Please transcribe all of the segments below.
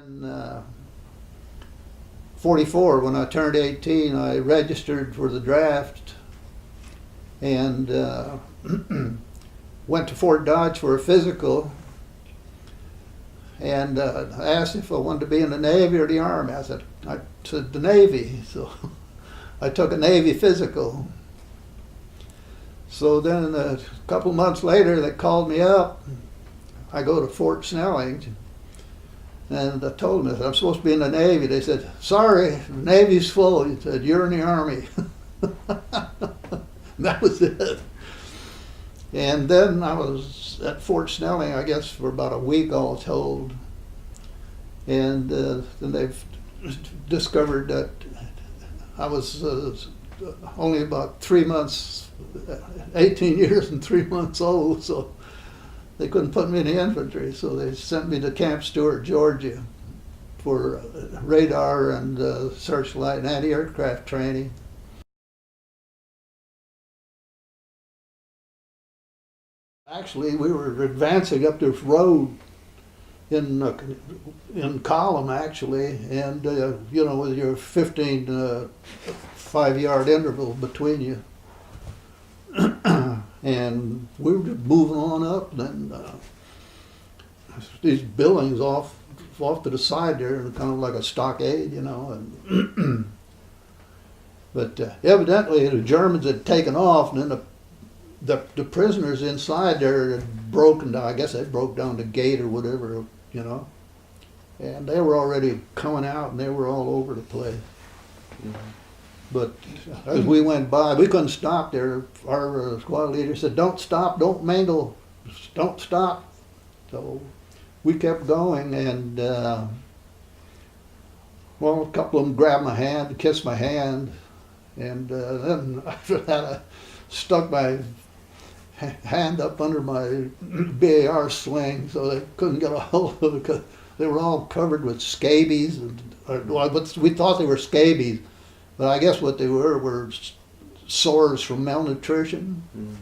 In 44, when I turned 18, I registered for the draft and went to Fort Dodge for a physical, and I asked if I wanted to be in the Navy or the Army. I said the Navy, so I took a Navy physical. So then a couple months later, they called me up. I go to Fort Snelling, and I told them that I'm supposed to be in the Navy. They said, "Sorry, the Navy's full." He said, "You're in the Army." That was it. And then I was at Fort Snelling, I guess, for about a week all told. And then they've discovered that I was only about 3 months, 18 years and 3 months old, so they couldn't put me in the infantry. So they sent me to Camp Stewart, Georgia, for radar and searchlight and anti-aircraft training. Actually, we were advancing up this road in column, actually, and you know, with your 15 5-yard interval between you. And we were just moving on up, and then these buildings off to the side there, kind of like a stockade, you know. And but evidently the Germans had taken off, and then the prisoners inside there had broken down. I guess they broke down the gate or whatever, you know. And they were already coming out, and they were all over the place. Yeah. But as we went by, we couldn't stop there. Our squad leader said, "Don't stop, don't mingle, don't stop." So we kept going, and well, a couple of them grabbed my hand, kissed my hand, and then after that I stuck my hand up under my BAR sling so they couldn't get a hold of it, because they were all covered with scabies. We thought they were scabies, but I guess what they were sores from malnutrition. Mm.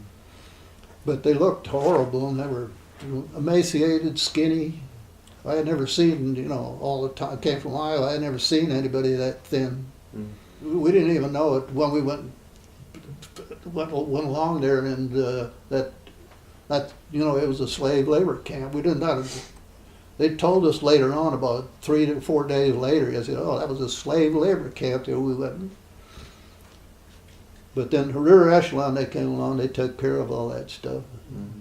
But they looked horrible, and they were emaciated, skinny. I had never seen, you know, all the time, I came from Iowa, I had never seen anybody that thin. Mm. We didn't even know it when we went along there, and that you know, it was a slave labor camp. We didn't know. They told us later on, about 3 to 4 days later, I said, "Oh, that was a slave labor camp there we went." But then the rear echelon, they came along, they took care of all that stuff. Mm-hmm.